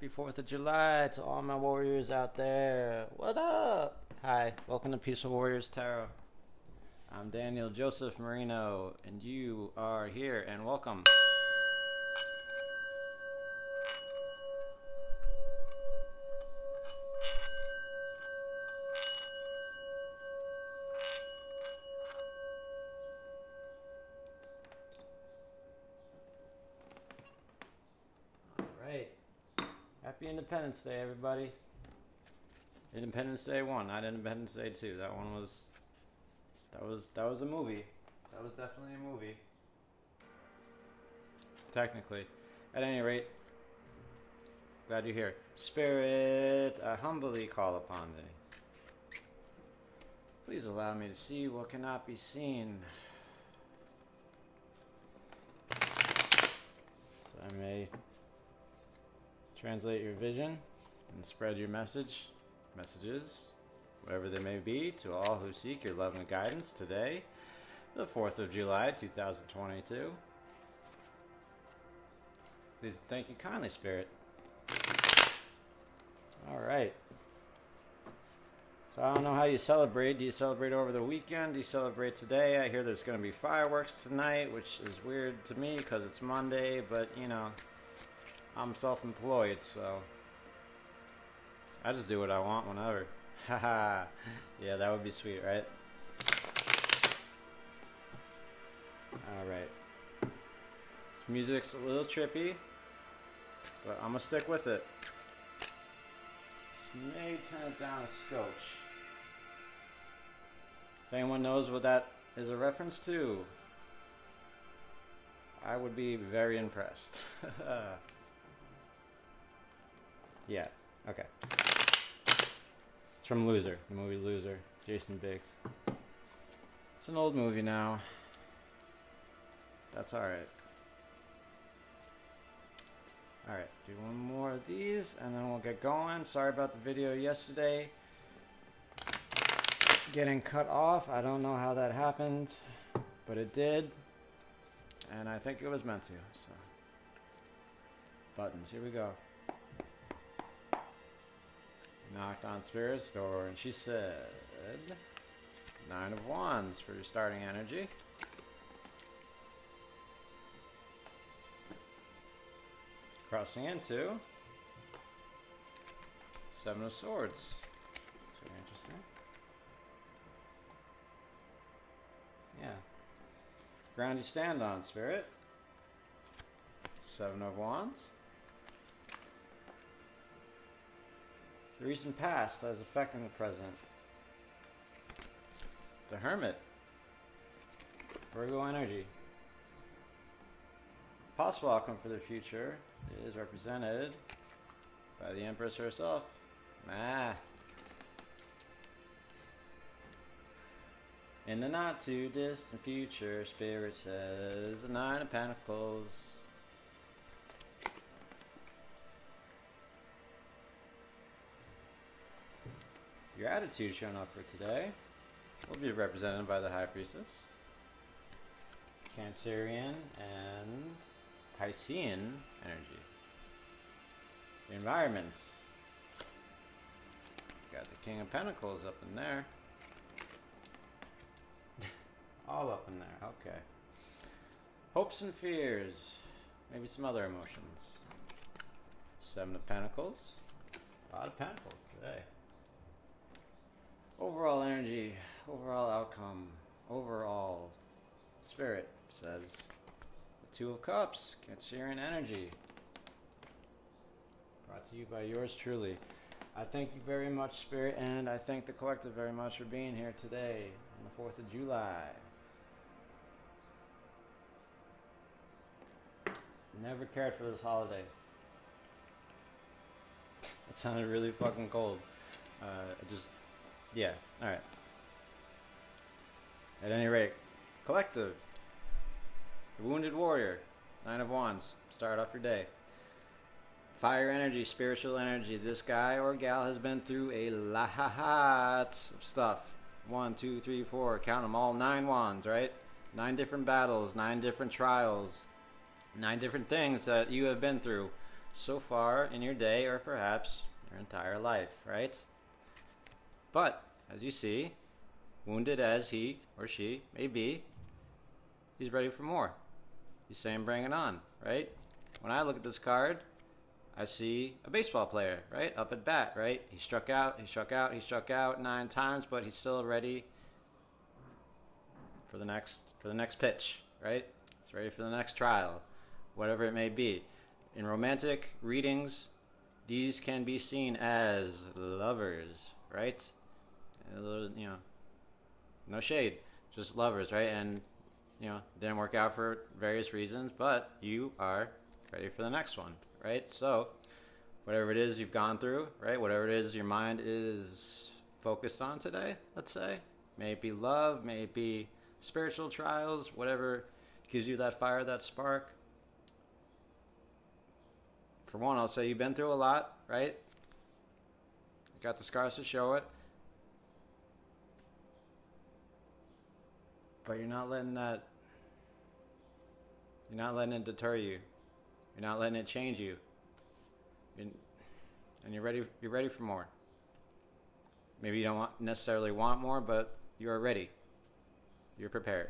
Happy 4th of July to all my warriors out there. What up? Hi, welcome to Peaceful Warriors Tarot. I'm Daniel Joseph Marino, and you are here, and welcome. Happy Independence Day, everybody. Independence Day 1, not Independence Day 2. That was a movie. That was definitely a movie. Technically. At any rate, glad you're here. Spirit, I humbly call upon thee. Please allow me to see what cannot be seen, so I may translate your vision and spread your messages, whatever they may be, to all who seek your love and guidance today, the 4th of July, 2022. Please thank you kindly, Spirit. All right. So I don't know how you celebrate. Do you celebrate over the weekend? Do you celebrate today? I hear there's going to be fireworks tonight, which is weird to me because it's Monday, but you know, I'm self-employed, so I just do what I want whenever. Haha. Yeah, that would be sweet, right? Alright. This music's a little trippy, but I'm gonna stick with it. Just maybe turn it down a scotch. If anyone knows what that is a reference to, I would be very impressed. Yeah, okay. It's from Loser, the movie Loser, Jason Biggs. It's an old movie now. That's alright. Alright, do one more of these and then we'll get going. Sorry about the video yesterday getting cut off. I don't know how that happened, but it did. And I think it was meant to, so. Buttons, here we go. Knocked on Spirit's door and she said, 9 of Wands for your starting energy. Crossing into 7 of Swords. That's very interesting. Yeah. Ground you stand on, Spirit. 7 of Wands. The recent past that is affecting the present. The Hermit. Virgo energy. Possible outcome for the future is represented by the Empress herself. In the not too distant future, Spirit says the 9 of Pentacles. Your attitude showing up for today will be represented by the High Priestess, Cancerian, and Piscean energy. The environment. Got the King of Pentacles up in there. All up in there, okay. Hopes and fears. Maybe some other emotions. 7 of Pentacles. A lot of Pentacles today. Overall energy, overall outcome, overall Spirit says the 2 of Cups, Cancerian energy. Brought to you by yours truly. I thank you very much, Spirit, and I thank the collective very much for being here today on the 4th of July. Never cared for this holiday. It sounded really fucking cold. Yeah, alright. At any rate, collective. The Wounded Warrior. 9 of Wands. Start off your day. Fire energy, spiritual energy. This guy or gal has been through a lot of stuff. 1, 2, 3, 4. Count them all. 9 wands, right? 9 different battles. 9 different trials. 9 different things that you have been through so far in your day, or perhaps your entire life, right? But, as you see, wounded as he or she may be, he's ready for more. He's saying bring it on, right? When I look at this card, I see a baseball player, right? Up at bat, right? He struck out 9 times, but he's still ready for the next pitch, right? He's ready for the next trial, whatever it may be. In romantic readings, these can be seen as lovers, right? A little, no shade, just lovers, right? And didn't work out for various reasons, but you are ready for the next one, right? So whatever it is you've gone through, right? Whatever it is your mind is focused on today, let's say, may it be love, may it be spiritual trials, whatever gives you that fire, that spark. For one, I'll say you've been through a lot, right? You got the scars to show it. But you're not letting it deter you. You're not letting it change you. And you're ready for more. Maybe you don't necessarily want more, but you are ready. You're prepared.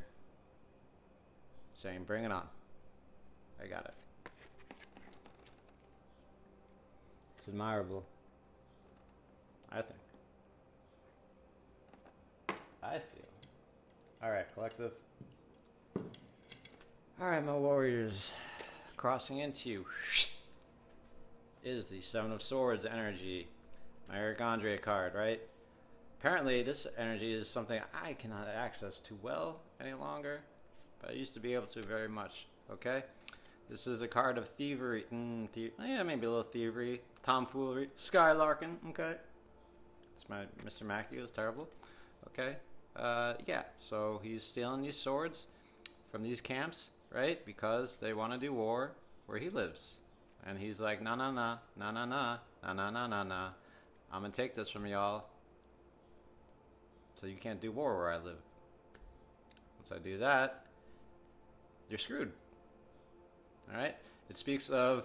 Saying, bring it on. I got it. It's admirable. I think. I feel. Alright, collective. Alright, my warriors. Crossing into you is the Seven of Swords energy. My Eric Andre card, right? Apparently, this energy is something I cannot access too well any longer, but I used to be able to very much, okay? This is a card of thievery. Maybe a little thievery, tomfoolery, skylarking, okay? It's my Mr. Mackey, it was terrible, okay? Yeah, so he's stealing these swords from these camps, right? Because they want to do war where he lives. And he's like, nah. I'm going to take this from y'all so you can't do war where I live. Once I do that, you're screwed. Alright? It speaks of,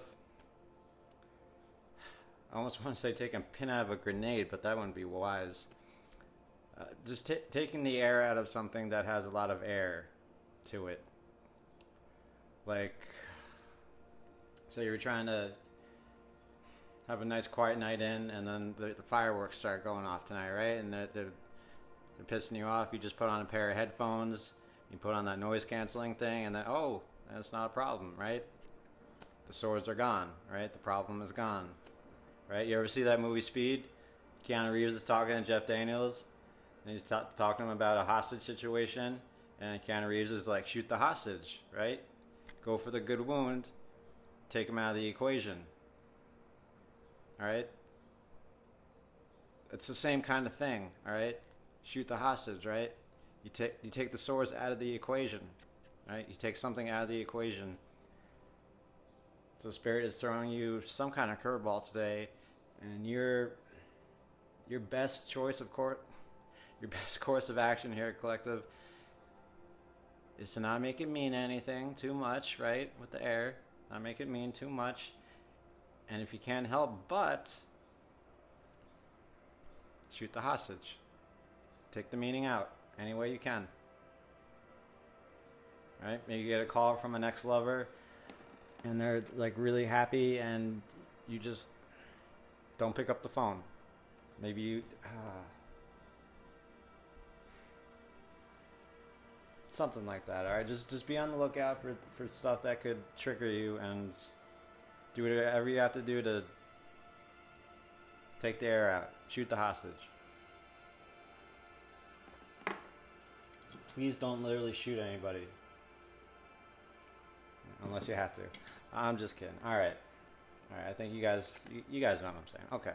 I almost want to say taking a pin out of a grenade, but that wouldn't be wise. Just taking the air out of something that has a lot of air to it. Like, so you were trying to have a nice quiet night in, and then the fireworks start going off tonight, right? And they're pissing you off. You just put on a pair of headphones, you put on that noise canceling thing, and then, oh, that's not a problem, right? The swords are gone, right? The problem is gone, right? You ever see that movie Speed? Keanu Reeves is talking to Jeff Daniels, and he's talking to him about a hostage situation, and Keanu Reeves is like, shoot the hostage, right? Go for the good wound, take him out of the equation. Alright? It's the same kind of thing, alright? Shoot the hostage, right? You take the swords out of the equation. Right? You take something out of the equation. So Spirit is throwing you some kind of curveball today, and your best choice of your best course of action here, collective, is to not make it mean anything too much, right? With the air. Not make it mean too much. And if you can't help but shoot the hostage. Take the meaning out any way you can. Right? Maybe you get a call from an ex-lover and they're like really happy and you just don't pick up the phone. Maybe you something like that. All right, just be on the lookout for stuff that could trigger you, and do whatever you have to do to take the air out. Shoot the hostage. Please don't literally shoot anybody. Unless you have to. I'm just kidding. Alright. Alright, I think you guys know what I'm saying. Okay.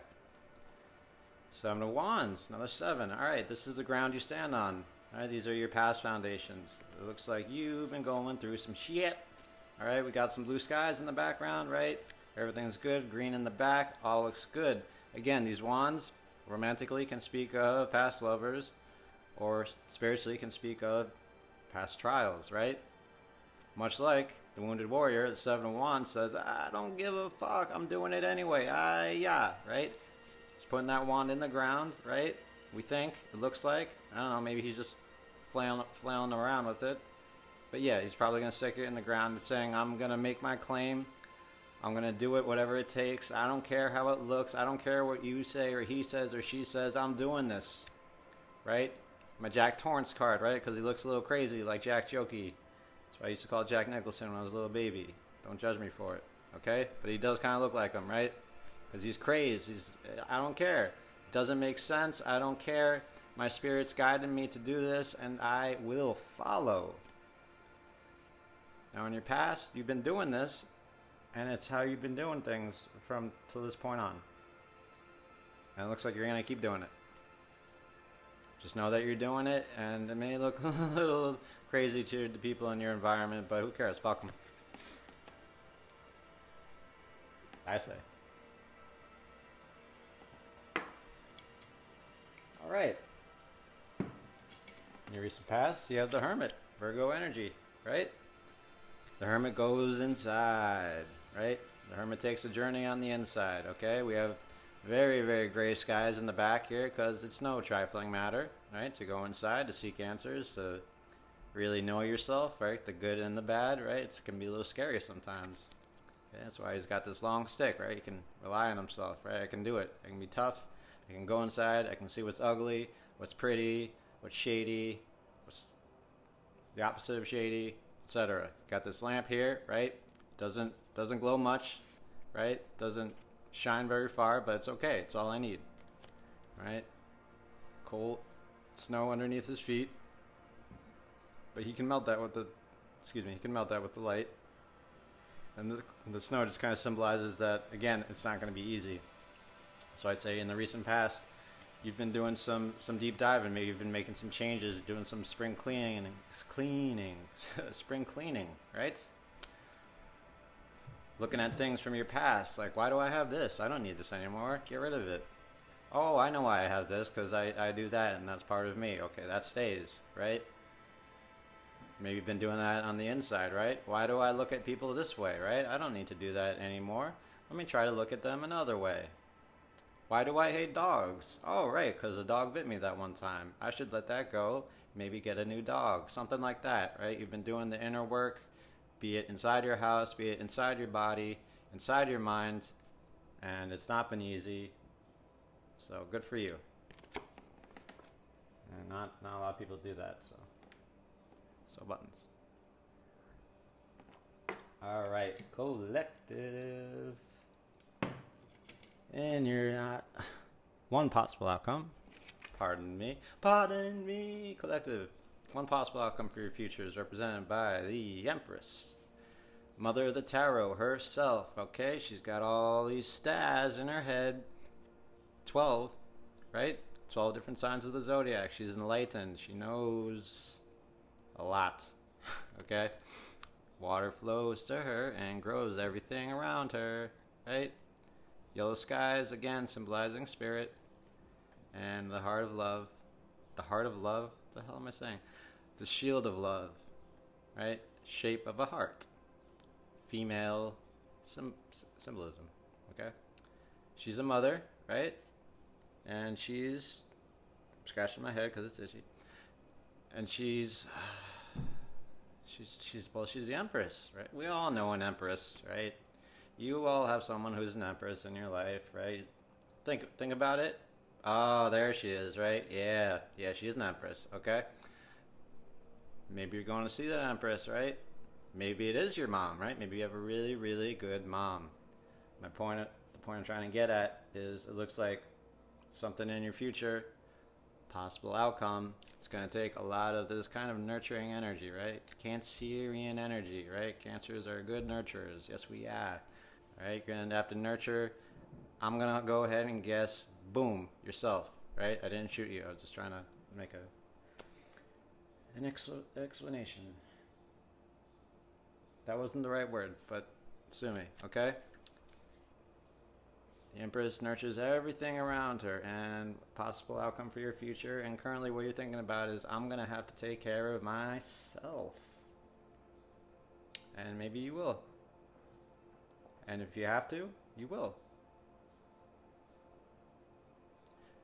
Seven of Wands. Another 7. Alright, this is the ground you stand on. Alright, these are your past foundations. It looks like you've been going through some shit. Alright, we got some blue skies in the background, right? Everything's good. Green in the back. All looks good. Again, these wands romantically can speak of past lovers, or spiritually can speak of past trials, right? Much like The Wounded Warrior, the Seven of Wands, says, I don't give a fuck. I'm doing it anyway. Yeah, right? He's putting that wand in the ground, right? We think. It looks like. I don't know. Maybe he's just flailing around with it. But yeah, he's probably going to stick it in the ground and saying, I'm going to make my claim. I'm going to do it, whatever it takes. I don't care how it looks. I don't care what you say or he says or she says. I'm doing this. Right? My Jack Torrance card, right? Because he looks a little crazy like Jack Jokey. That's why I used to call Jack Nicholson when I was a little baby. Don't judge me for it. Okay? But he does kind of look like him, right? Because he's crazed. I don't care. It doesn't make sense. I don't care. My spirit's guiding me to do this, and I will follow. Now, in your past, you've been doing this, and it's how you've been doing things from to this point on. And it looks like you're going to keep doing it. Just know that you're doing it, and it may look a little crazy to the people in your environment, but who cares? Fuck them. I say. All right. In your recent past, you have the Hermit, Virgo energy, right? The Hermit goes inside, right? The Hermit takes a journey on the inside, okay? We have very, very gray skies in the back here because it's no trifling matter, right? To go inside, to seek answers, to really know yourself, right? The good and the bad, right? It can be a little scary sometimes. Okay? That's why he's got this long stick, right? He can rely on himself, right? I can do it. I can be tough. I can go inside. I can see what's ugly, what's pretty, what's shady, what's the opposite of shady, etc. Got this lamp here, right? Doesn't glow much, right? Doesn't shine very far, but it's okay. It's all I need, right? Cold snow underneath his feet, but he can melt that with the, he can melt that with the light. And the snow just kind of symbolizes that, again, it's not going to be easy. So I'd say in the recent past, you've been doing some deep diving. Maybe you've been making some changes, doing some spring cleaning, spring cleaning, right? Looking at things from your past, like, why do I have this? I don't need this anymore. Get rid of it. Oh, I know why I have this, because I do that, and that's part of me. Okay, that stays, right? Maybe you've been doing that on the inside, right? Why do I look at people this way, right? I don't need to do that anymore. Let me try to look at them another way. Why do I hate dogs? Oh, right, because a dog bit me that one time. I should let that go. Maybe get a new dog. Something like that, right? You've been doing the inner work, be it inside your house, be it inside your body, inside your mind, and it's not been easy. So good for you. And not a lot of people do that, so buttons. All right, collective. And you're not one possible outcome. Pardon me, collective. One possible outcome for your future is represented by the Empress, Mother of the Tarot herself. Okay, she's got all these stars in her head. 12, right? 12 different signs of the zodiac. She's enlightened. She knows a lot. Okay, water flows to her and grows everything around her, right? Yellow skies, again, symbolizing spirit. And the heart of love. The heart of love? What the hell am I saying? The shield of love, right? Shape of a heart. Female symbolism, okay? She's a mother, right? And she's scratching my head because it's itchy. And she's the Empress, right? We all know an Empress, right? You all have someone who's an Empress in your life, right? Think about it. Oh, there she is, right? Yeah, she's an Empress, okay? Maybe you're going to see that Empress, right? Maybe it is your mom, right? Maybe you have a really, really good mom. The point I'm trying to get at is it looks like something in your future, possible outcome, it's going to take a lot of this kind of nurturing energy, right? Cancerian energy, right? Cancers are good nurturers. Yes, we are. Right? You're going to have to nurture. I'm going to go ahead and guess, boom, yourself, right? I didn't shoot you. I was just trying to make an explanation. That wasn't the right word, but sue me, okay? The Empress nurtures everything around her, and possible outcome for your future. And currently what you're thinking about is, I'm going to have to take care of myself. And maybe you will. And if you have to, you will.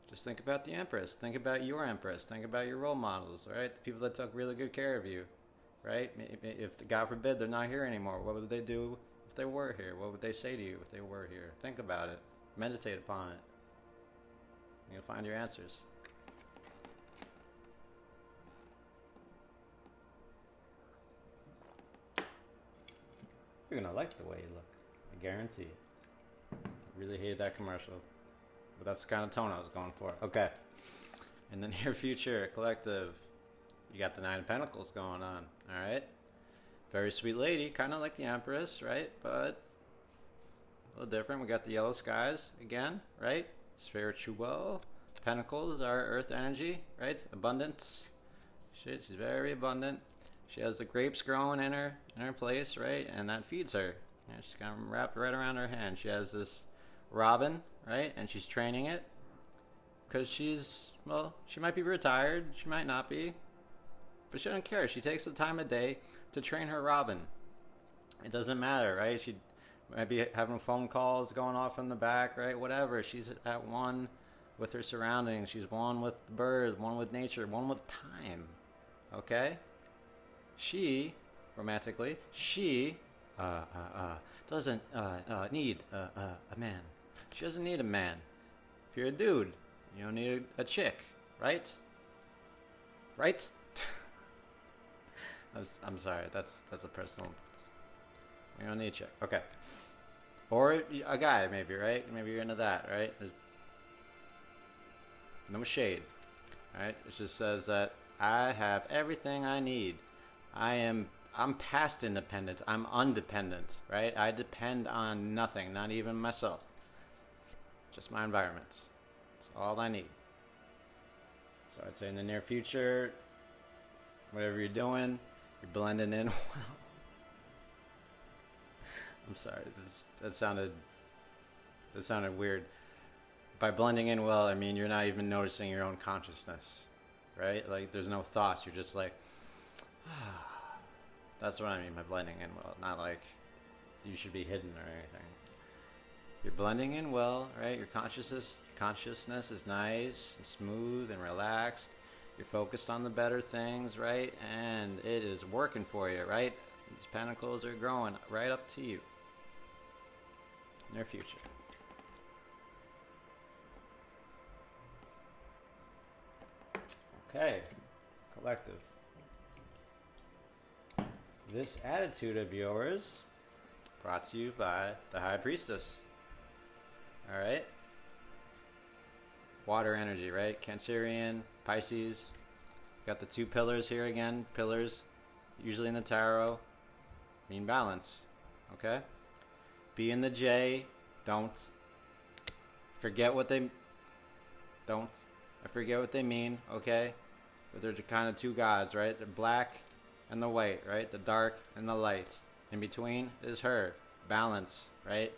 Just think about the Empress. Think about your Empress. Think about your role models, right? The people that took really good care of you, right? If, God forbid, they're not here anymore, what would they do if they were here? What would they say to you if they were here? Think about it. Meditate upon it. You'll find your answers. You're going to like the way you look. I guarantee it. I really hated that commercial. But that's the kind of tone I was going for. Okay. In the near future, collective, you got the Nine of Pentacles going on. All right. Very sweet lady, kind of like the Empress, right? But a little different. We got the yellow skies again, right? Spiritual. Pentacles are earth energy, right? Abundance. Shit, she's very abundant. She has the grapes growing in her place, right? And that feeds her. Yeah, she's got them wrapped right around her hand. She has this robin, right? And she's training it because she's, well, she might be retired, she might not be, but she doesn't care. She takes the time of day to train her robin. It doesn't matter, right? She might be having phone calls going off in the back, right? Whatever. She's at one with her surroundings. She's one with the birds, one with nature, one with time. Okay? She, romantically, she doesn't need a man. She doesn't need a man. If you're a dude, you don't need a chick, right? Right? I'm sorry. That's a personal. You don't need a chick. Okay. Or a guy, maybe, right? Maybe you're into that, right? There's no shade, right? It just says that I have everything I need. I'm past independent. I'm undependent, right? I depend on nothing, not even myself. Just my environment. That's all I need. So I'd say in the near future, whatever you're doing, you're blending in well. I'm sorry, that sounded weird. By blending in well, I mean you're not even noticing your own consciousness, right? Like there's no thoughts. You're just like, that's what I mean by blending in well. Not like you should be hidden or anything. You're blending in well, right? Your consciousness is nice and smooth and relaxed. You're focused on the better things, right? And it is working for you, right? These pentacles are growing right up to you. Near future. Okay, collective. This attitude of yours brought to you by the High Priestess. All right. Water energy, right? Cancerian, Pisces. Got the two pillars here again. Pillars, usually in the tarot, mean balance. Okay? Be in the J. Don't. Forget what they... Don't. I forget what they mean, okay? But they're kind of two gods, right? The black and the white, right? The dark and the light. In between is her. Balance, right?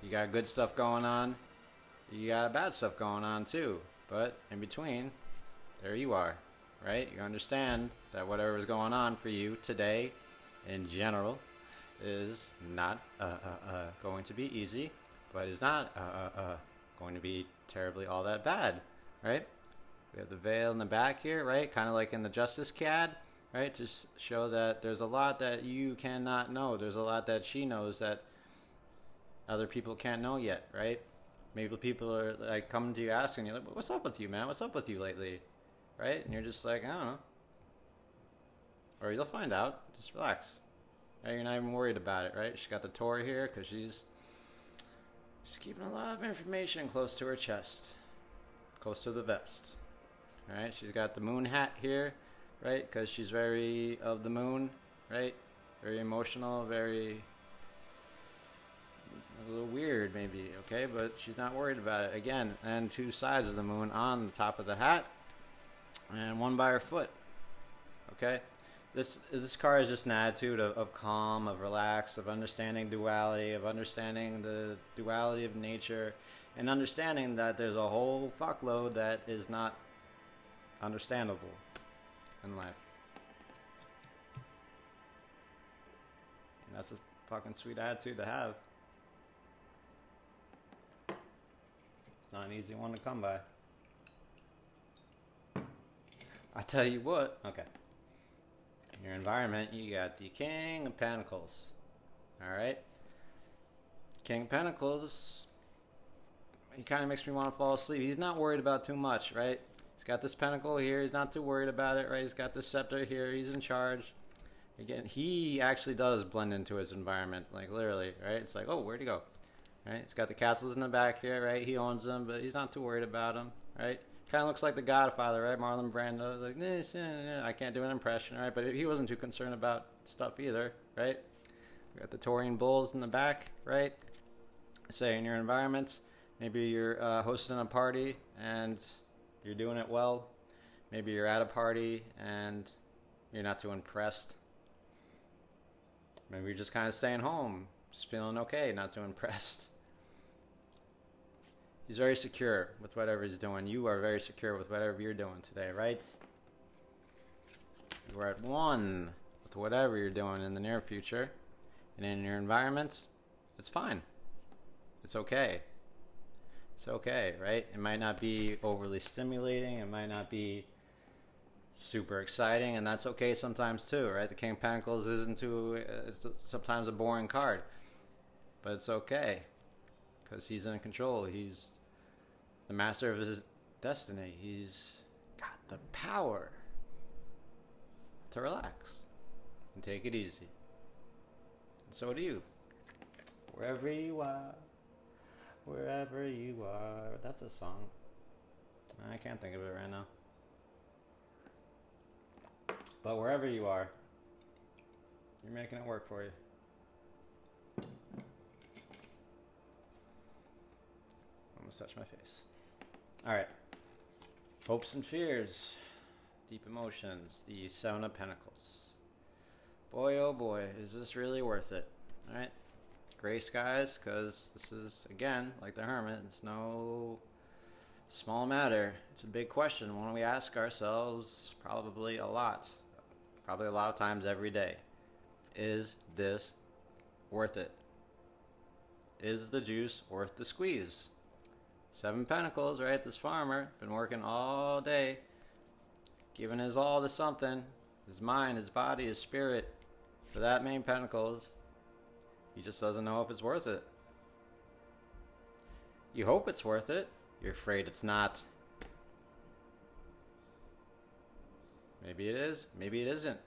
You got good stuff going on. You got bad stuff going on too. But in between, there you are, right? You understand that whatever is going on for you today, in general, is not going to be easy, but is not going to be terribly all that bad, right? We have the veil in the back here, right? Kind of like in the Justice CAD, right? To show that there's a lot that you cannot know. There's a lot that she knows that other people can't know yet, right? Maybe people are like coming to you asking you, like, what's up with you, man? What's up with you lately? Right? And you're just like, I don't know. Or you'll find out. Just relax. Right? You're not even worried about it, right? She's got the Tour here because she's keeping a lot of information close to her chest. Close to the vest. Right? She's got the moon hat here, right? Because she's very of the moon, right? Very emotional, very... a little weird maybe, okay, but she's not worried about it. Again, and two sides of the moon on the top of the hat and one by her foot, okay? This card is just an attitude of calm, of relax, of understanding duality, of understanding the duality of nature, and understanding that there's a whole fuckload that is not understandable in life. That's a fucking sweet attitude to have. It's not an easy one to come by. I tell you what. Okay. In your environment, you got the King of Pentacles. Alright? King of Pentacles, he kind of makes me want to fall asleep. He's not worried about too much, right? He's got this pentacle here. He's not too worried about it, right? He's got this scepter here. He's in charge. Again, he actually does blend into his environment, like literally, right? It's like, oh, where'd he go? Right? He's got the castles in the back here, right? He owns them, but he's not too worried about them, right? Kind of looks like the Godfather, right? Marlon Brando, like, I can't do an impression, right? But he wasn't too concerned about stuff either, right? We got the Taurian bulls in the back, right? Say in your environment, maybe you're hosting a party and you're doing it well. Maybe you're at a party and you're not too impressed. Maybe you're just kind of staying home, just feeling okay, not too impressed. He's very secure with whatever he's doing. You are very secure with whatever you're doing today, right? You are at one with whatever you're doing in the near future. And in your environment, it's fine. It's okay. It's okay, right? It might not be overly stimulating. It might not be super exciting. And that's okay sometimes too, right? The King of Pentacles isn't too... it's sometimes a boring card. But it's okay. Because he's in control. He's the master of his destiny. He's got the power to relax and take it easy. And so do you. Wherever you are. Wherever you are. That's a song. I can't think of it right now. But wherever you are, you're making it work for you. Almost touched my face. Alright. Hopes and fears. Deep emotions. The Seven of Pentacles. Boy, oh boy, is this really worth it? Alright. Gray skies, because this is, again, like the Hermit, it's no small matter. It's a big question, one we ask ourselves probably a lot. Probably a lot of times every day. Is this worth it? Is the juice worth the squeeze? Seven Pentacles, right? This farmer, been working all day, giving his all to something. His mind, his body, his spirit. For that many Pentacles, he just doesn't know if it's worth it. You hope it's worth it. You're afraid it's not. Maybe it is. Maybe it isn't.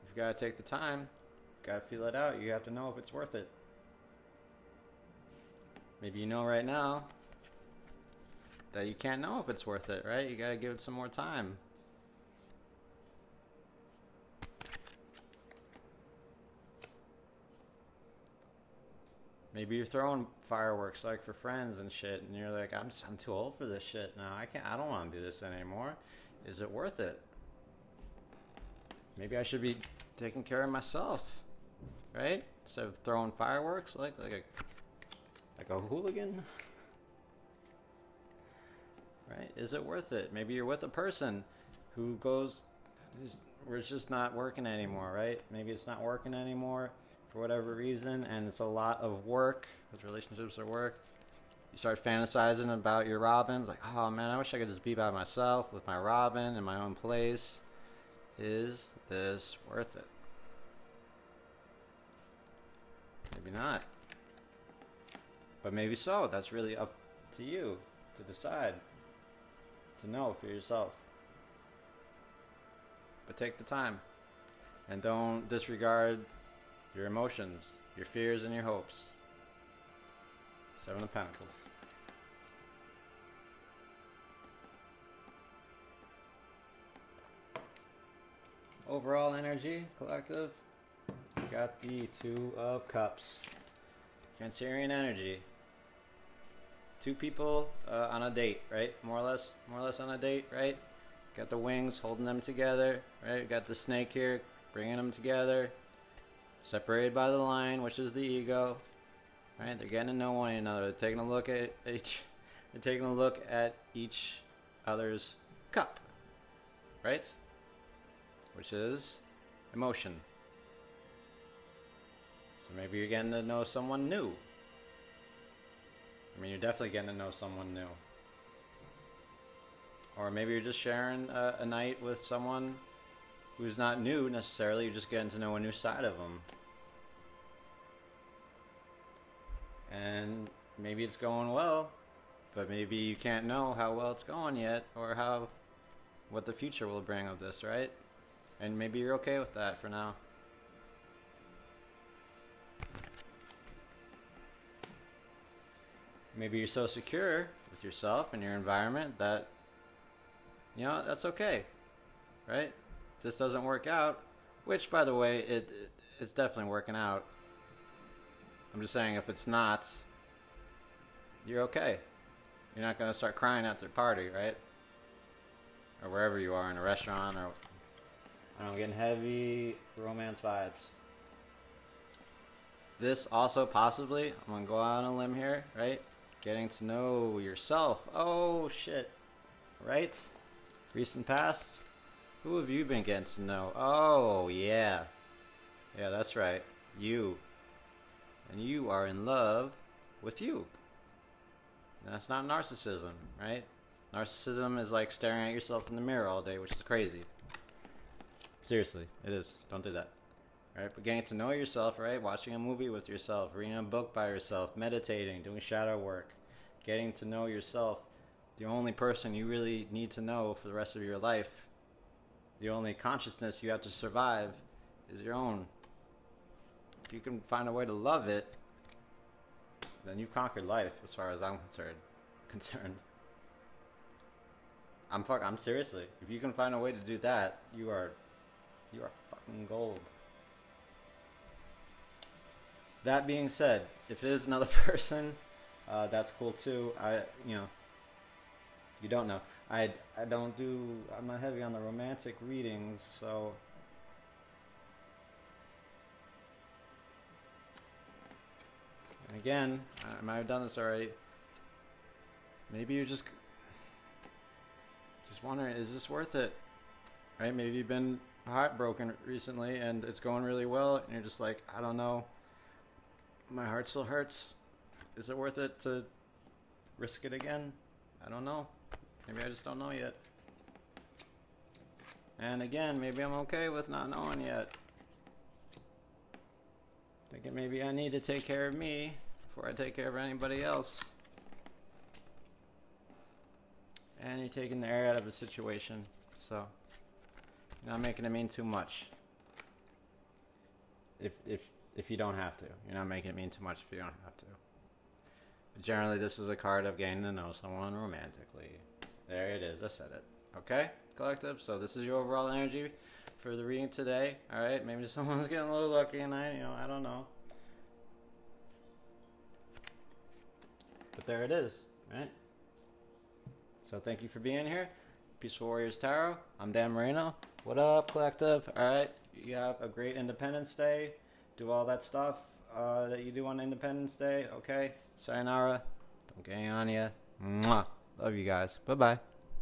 You've got to take the time. You've got to feel it out. You have to know if it's worth it. Maybe you know right now that you can't know if it's worth it, right? You got to give it some more time. Maybe you're throwing fireworks like for friends and shit, and you're like, I'm too old for this shit now. I don't want to do this anymore. Is it worth it? Maybe I should be taking care of myself, right? Instead of throwing fireworks like a hooligan, right? Is it worth it? Maybe you're with a person who goes, where it's just not working anymore, right? Maybe it's not working anymore for whatever reason, and it's a lot of work, because relationships are work. You start fantasizing about your Robin, like, oh man, I wish I could just be by myself with my Robin in my own place. Is this worth it? Maybe not. But maybe so. That's really up to you to decide, to know for yourself. But take the time, and don't disregard your emotions, your fears, and your hopes. Seven of Pentacles. Overall energy, collective, we got the Two of Cups. Cancerian energy. Two people on a date, right? More or less on a date, right? Got the wings holding them together, right? Got the snake here bringing them together. Separated by the line, which is the ego, right? They're getting to know one another. They're taking a look at each. They're taking a look at each other's cup, right? Which is emotion. maybe you're getting to know someone new. I mean, you're definitely getting to know someone new. Or maybe you're just sharing a night with someone who's not new necessarily. You're just getting to know a new side of them. And maybe it's going well, but maybe you can't know how well it's going yet, or what the future will bring of this, right? And maybe you're okay with that for now. Maybe you're so secure with yourself and your environment that, you know, that's okay, right? If this doesn't work out, which, by the way, it's definitely working out. I'm just saying, if it's not, you're okay. You're not going to start crying at their party, right? Or wherever you are, in a restaurant, or... I don't know, I'm getting heavy romance vibes. This also possibly, I'm going to go out on a limb here, right? Getting to know yourself. Oh, shit. Right? Recent past. Who have you been getting to know? Oh, yeah. Yeah, that's right. You. And you are in love with you. And that's not narcissism, right? Narcissism is like staring at yourself in the mirror all day, which is crazy. Seriously, it is. Don't do that. Right? But getting to know yourself, right? Watching a movie with yourself, reading a book by yourself, meditating, doing shadow work, getting to know yourself. The only person you really need to know for the rest of your life, the only consciousness you have to survive is your own. If you can find a way to love it, then you've conquered life, as far as I'm concerned. I'm seriously. If you can find a way to do that, you are fucking gold. That being said, if it is another person, that's cool too. You don't know. I'm not heavy on the romantic readings, so. And again, I might have done this already. Maybe you're just wondering, is this worth it? Right? Maybe you've been heartbroken recently and it's going really well, and you're just like, I don't know. My heart still hurts. Is it worth it to risk it again? I don't know. Maybe I just don't know yet. And again, maybe I'm okay with not knowing yet. Thinking maybe I need to take care of me before I take care of anybody else. And you're taking the air out of the situation. So, you're not making it mean too much. If you don't have to. You're not making it mean too much if you don't have to. But generally, this is a card of getting to know someone romantically. There it is. I said it. Okay, collective? So this is your overall energy for the reading today. Alright, maybe someone's getting a little lucky and I don't know. But there it is, right? So thank you for being here. Peaceful Warriors Tarot. I'm Dan Moreno. What up, collective? Alright, you have a great Independence Day. Do all that stuff that you do on Independence Day, okay? Sayonara. Don't gang on ya. Mwah. Love you guys. Bye-bye.